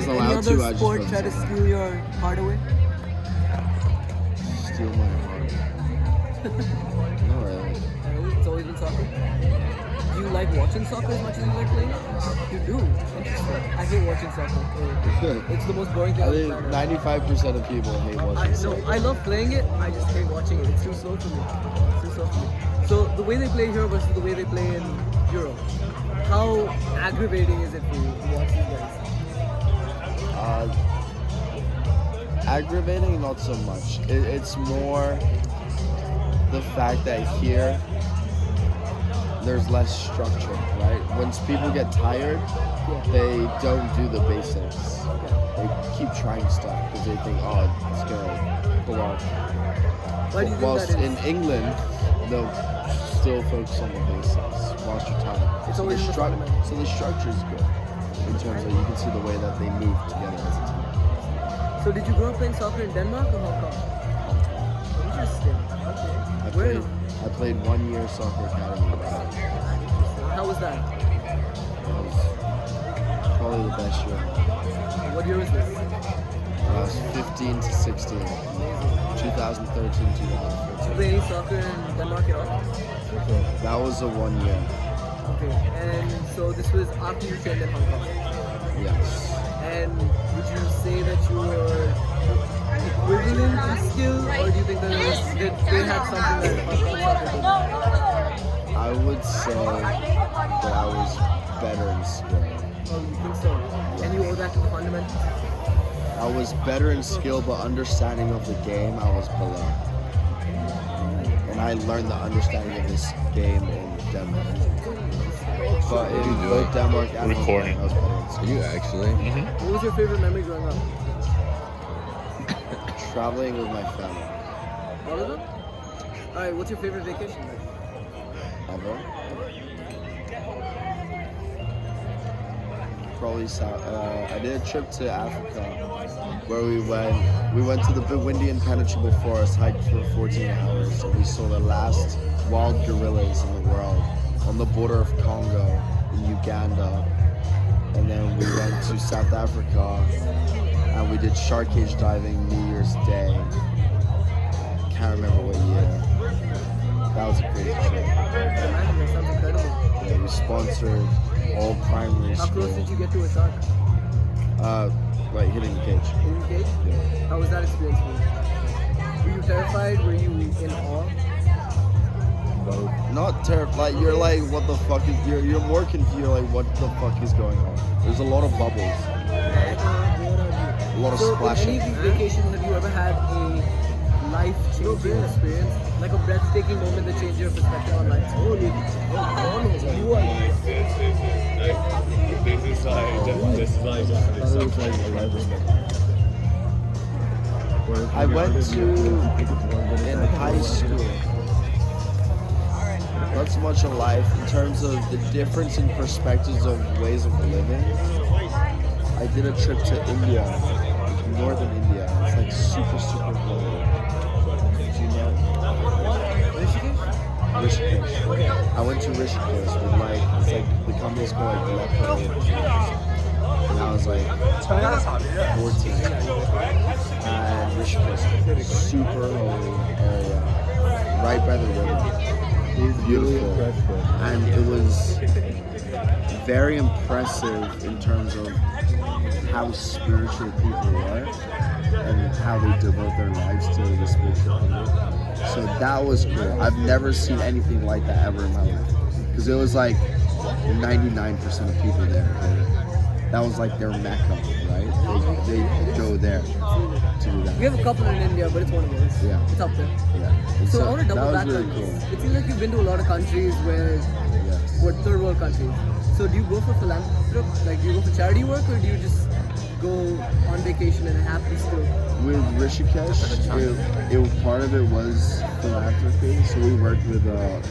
wasn't any allowed other to. I just sport wasn't try to allowed. steal your heart away? Steal my heart. Not really. It's always been soccer. Do you like watching soccer as much as you like playing it? You do. Interesting. I hate watching soccer. It's the most boring thing I on the think planet. 95% of people hate watching No, soccer. I love playing it. I just hate watching it. It's too slow for me. It's too slow for me. So the way they play here versus the way they play in Europe, how aggravating is it for you to watch these guys? Aggravating, not so much. It's more the fact that here there's less structure, right? Once people get tired, they don't do the basics. They keep trying stuff because they think, oh, it's gonna pull off. Why do you think Whilst that is? in England, they'll still focus on the basics whilst you're tired. It's always in the fundamentals. So the structure is good in terms of you can see the way that they move together as a team. So did you grow up playing soccer in Denmark or Hong Kong? Interesting. Okay. I played 1 year soccer academy. How was that? That was probably the best year. What year was this? I was 15 to 16. 2013, Did you 2014. play any soccer in Denmark at all? That was a 1 year. Okay. And so this was after you trained in Hong Kong. Yes. And would you say that you were equivalent in skill, or do you think that they had something that Hong Kong soccer didn't? I would say that I was better in skill. Oh, you think so? And you owe that to the fundamentals? I was better in skill, but understanding of the game, I was below. And I learned the understanding of this game in Denmark. But in both Denmark and Hong Kong, I was better in skill. You actually? What was your favorite memory growing up? Traveling with my family. All of them? Alright, what's your favorite vacation then? Ever? Probably South. I did a trip to Africa where we went to the windy impenetrable forest, hiked for 14 hours, and we saw the last wild gorillas in the world on the border of Congo in Uganda. And then we went to South Africa and we did shark cage diving New Year's Day. Can't remember what year. That was a crazy trip. Imagine, that sounds incredible. Yeah, we sponsored all primary How school. close did you get to a shark? Like hitting the cage. In the cage? Yeah. How was that experience for you? Were you terrified? Were you in awe? Not terrible. Like you're like, what the fuck is? You're more confused. You're like, what the fuck is going on? There's a lot of bubbles, a lot of So, in splashing. any of these vacations, have you ever had a life-changing experience? Like a breathtaking moment that changed your perspective on life? I went to in high school. Not so much in life in terms of the difference in perspectives of ways of living. I did a trip to India, northern India. It's like super cold. Do you know? Rishikesh. I went to Rishikesh with like, it's like the company's called like Leopard. And I was like 14. And Rishikesh, super old area, right by the river. Beautiful. And it was very impressive in terms of how spiritual people were and how they devote their lives to the spiritual people. So that was cool. I've never seen anything like that ever in my life. Because it was like 99% of people there. That was like their mecca, right? They go there to do that. We have a couple in India, but it's one of those. Yeah. It's up there. Yeah. And So I want to double that back was on really this. cool. It seems like you've been to a lot of countries where, Yes. what, third world countries. So do you go for philanthropy? Like, do you go for charity work, or do you just go on vacation and it happens to? With Rishikesh, it part of it was philanthropy. So we worked with a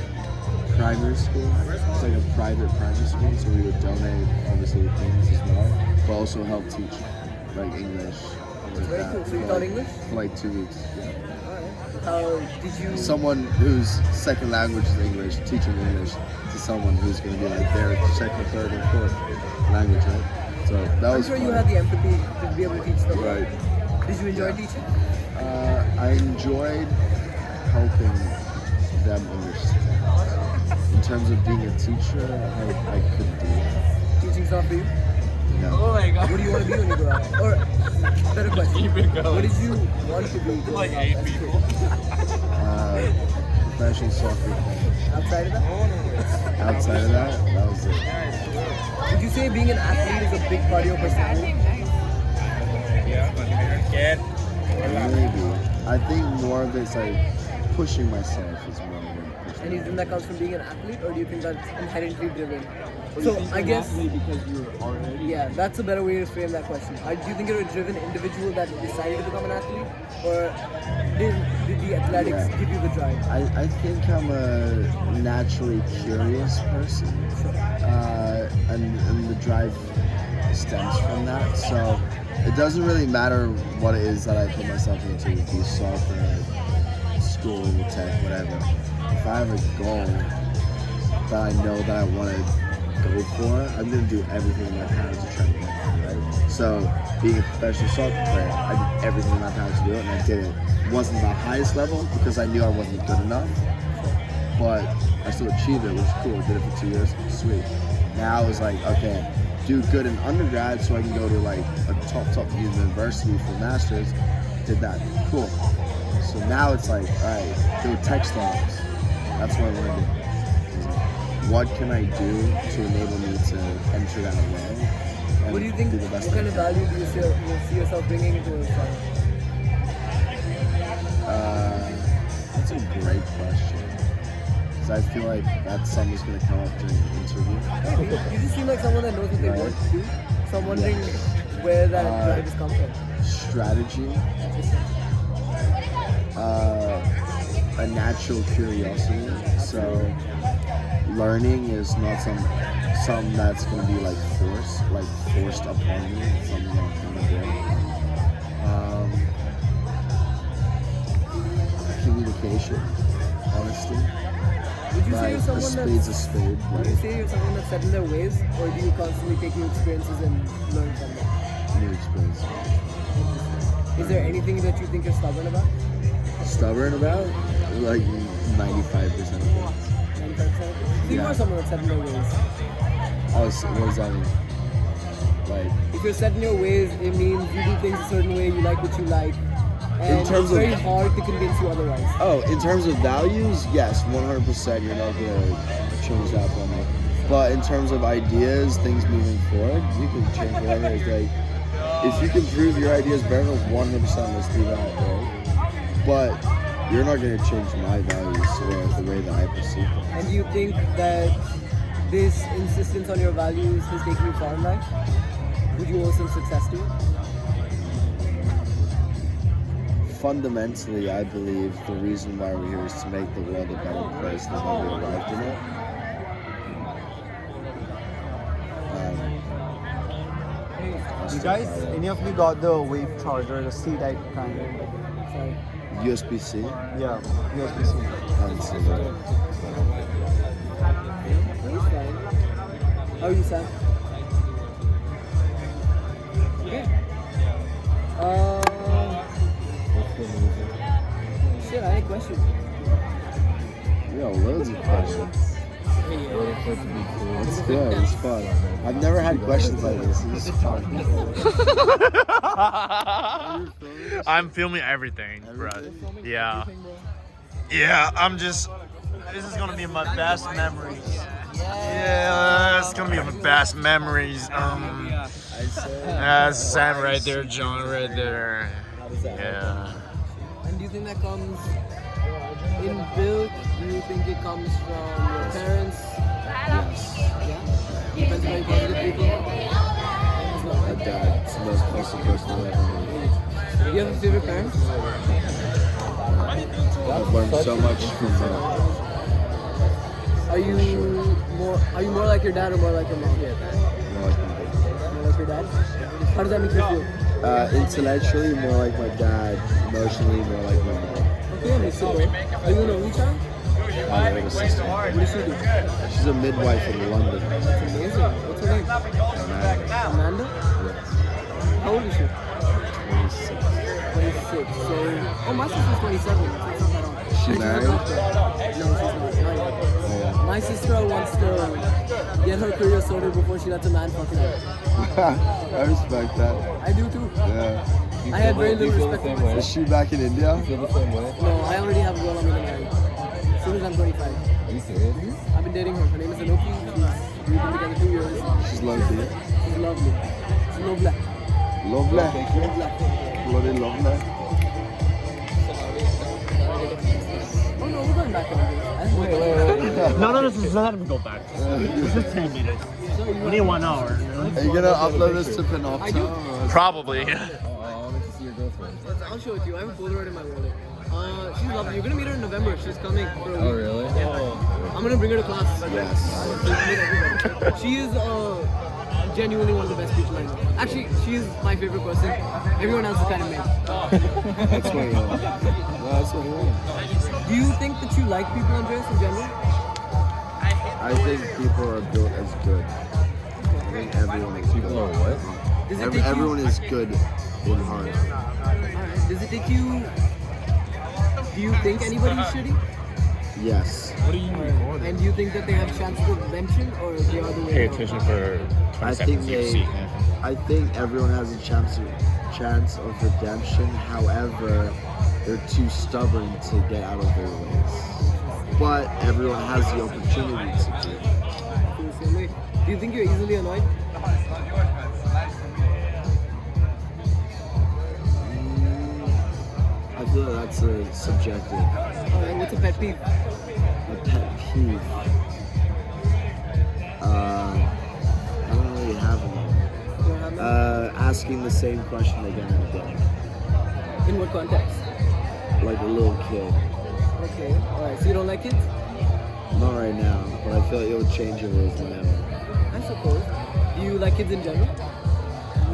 primary school. It's like a private primary school, so we would donate obviously things as well, but also help teach like English. Things like Very that. cool. So you for taught like- English? For like 2 weeks. Yeah. Alright. How did you? Someone whose second language is English, teaching English to someone who's going to be like their second, third, and fourth language, right? So that I'm was sure fun. you had the empathy to be able to teach them. Right. Did you enjoy teaching? I enjoyed helping them understand. In terms of being a teacher, I couldn't do that. Teaching's not for you? No. Oh my god. What do you want to be when you grow up? Or, better question, Keep it going. what did you want to be growing Like up 8 as a kid? people. Professional soccer player. Outside of that? Outside of that, that was it. Would you say being an athlete is a big part of your personality? Yeah, my favorite kid. Maybe. I think more of it's like pushing myself is more than pushing. And you think that comes from being an athlete, or do you think that's inherently driven? So I guess, because you're already. yeah, that's a better way to frame that question. Do you think you're a driven individual that decided to become an athlete, or did the athletics Yeah. give you the drive? I think I'm a naturally curious person, and the drive stems from that. So it doesn't really matter what it is that I put myself into, be soccer, school, tech, whatever. If I have a goal that I know that I want to go for, I'm going to do everything in my power to try to get there, right? So being a professional soccer player, I did everything in my power to do it, and I did it. It wasn't the highest level because I knew I wasn't good enough, but I still achieved it, which is cool. I did it for 2 years, sweet. Now it's like, okay, do good in undergrad so I can go to like a top university for masters. Did that, cool. So now it's like, all right, go textiles. That's what I want to do. What can I do to enable me to enter that way? And What do you think? do the best What kind I of can? value do you see yourself bringing into a sport? That's a great question. Because I feel like that's something that's going to come up during the interview. You just seem like someone that knows what they Right. want to do. So I'm wondering where that drive has come from. Strategy. A natural curiosity. So learning is not something that's going to be like forced upon me. It's something that I'm going to do. Communication, honesty. Would you say Like you're a someone spade's a that's spade. would you say you're someone that's set in their ways, or do you constantly take new experiences and learn from them? New experience. Is there anything that you think you're stubborn about? Stubborn about like 95% of things. 95%? So you Yeah. are someone that's set in their ways. What does that mean? Like If you're set in your ways, it means you do things a certain way, you like what you like. And terms it's of- very hard to convince you otherwise. oh, in terms of values, yes, 100%. You're not gonna change that for me. But in terms of ideas, things moving forward, you can change whatever. It's like if you can prove your ideas better, 100%, let's do that, right? But you're not gonna change my values or the way that I perceive them. And do you think that this insistence on your values has taken you far in life? Would you owe some success to it? Fundamentally, I believe the reason why we're here is to make the world a better place than when we arrived in it. You guys, any of you got the wave charger, the C-type kind? Sorry. USB-C? Yeah, USB-C. I haven't seen that. He's fine. How are you, Sam? Okay. Shit, I had a question. We got loads of questions. It's good, it's fun. I've never had questions like this. This is fun. I'm filming everything, bro. Everything? Yeah. Yeah, I'm just. This is gonna be my best memories. Yeah, it's gonna be my best memories. I said, That's Sam right there, John right there. Yeah. And do you think that comes inbuilt? Do you think it comes from your parents? yes. Yeah? Depends on how you positive people. My dad, it's the most closest person I've ever met. Do you have a favorite parent? I've learned so much from them. Are you more like your dad or more like your mom? More like my dad. More like your dad? How does that make you feel? Intellectually, more like my dad. Emotionally, more like my mom. Okay, that makes it though. Are you an only child? My older sister. What does she do? She's a midwife in London. That's amazing. What's her name? Amanda? How old is she? 26. 26. So, oh, my sister's 27. So it's not that old. Is she married? No, she's not. Not yet. Oh, yeah. My sister wants to get her career sorted before she lets a man fucking her. I respect that. I do too. Yeah. I had very little respect for myself. Is she back in India? Feel the same way? No, I already have a girl I'm gonna marry. As soon as I'm 25. Are you serious? I've been dating her. Her name is Anoki. We've been together 2 years. She's lovely. She's lovely. She's lovely. Lovely. Lovely. Bloody lovely. Oh no, we're going back on this. No, this is not even go back. This is 10 minutes. We need 1 hour. Are you gonna upload this to I do. Panopto? Probably. I wanted to see your girlfriend. I'll show it to you. I have a Polaroid in my wallet. She's lovely. You're gonna meet her in November. She's coming for a week. Oh, really? Yeah. I'm gonna bring her to class. Yes. She is genuinely one of the best people I know. Actually, she is my favorite person. Everyone else is kind of mad. That's what you want. That's what you want. Do you think that you like people, Andreas, in general? I think people are built as good. I think everyone is good. People are what? Does it take Everyone is good in heart. Alright. Does it take you? Do you think anybody's shitty? Yes. Alright. And do you think that they have a chance for redemption, or the other way Pay around? attention for 20 I think seconds. You see. I think everyone has a chance of redemption. However, they're too stubborn to get out of their ways. But everyone has the opportunity to do. Feel the same way. Do you think you're easily annoyed? I feel like that's a subjective. Alright, what's a pet peeve? A pet peeve. I don't really have one. You don't have none? Asking the same question again and again, In what context? like a little kid. Okay. Alright, so you don't like kids? Not right now, but I feel like it'll change your ways whenever. I suppose. Do you like kids in general?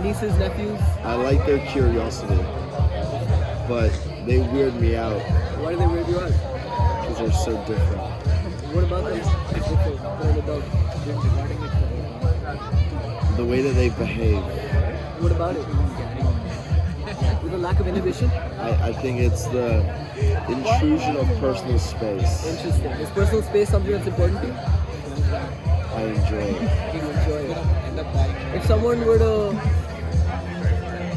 Nieces, nephews? I like their curiosity, but they weird me out Why do they weird you out? because they're so different. What about them? It's different. They're an adult. The way that they behave, What about it? With a lack of inhibition? I think it's the intrusion of personal space. Interesting. Is personal space something that's important to you? I enjoy it. You enjoy it. If someone were to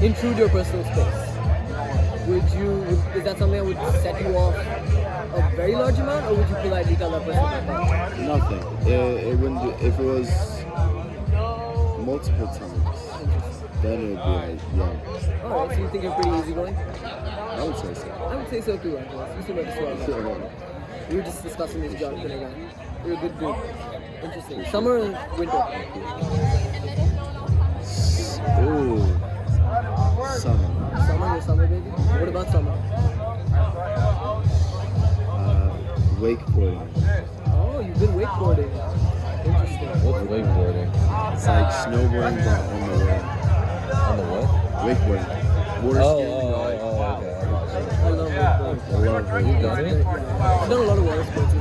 intrude your personal space, is that something that would set you off a very large amount, or would you politely tell that person back off? Nothing. It wouldn't be, if it was multiple times, then it would be like, yeah, Alright, so you think you're pretty easygoing? I would say so. I would say so too, Andreas. You seem like a swell guy. We were just discussing this Jonathan again. You're a good dude. Interesting. Summer and winter? Ooh, summer. Summer, you're summer baby? What about summer? Wakeboarding. Oh, you've been wakeboarding. Interesting. What's wakeboarding? It's like snowboarding but on the water. On the what? Wakeboarding. Water skiing. Okay. I love wakeboarding. I love You've wakeboarding. done it? I've done a lot of water sports.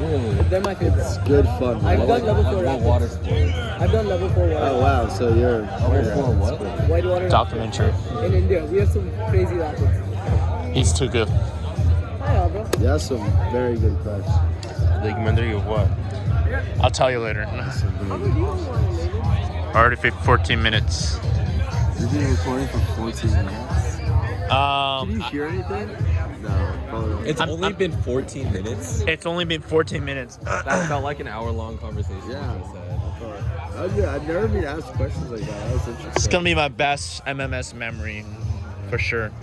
Really? They're my favorite. It's good fun. I've Man. done level 4 What rapids. water sports? I've done level 4 water. Oh wow, so you're For what? Whitewater Documentary. in India. We have some crazy rapids. He's too good. Hi, bro. yeah, some very good crafts. Documentary of what? I'll tell you later. Some How very do you want to name Already 14 minutes. You've been recording for 14 minutes. Did you hear anything? No, probably not. It's only been 14 minutes. It's only been 14 minutes. That felt like an hour-long conversation. Yeah. I said. I've never been asked questions like that. That was interesting. It's gonna be my best MMS memory, for sure.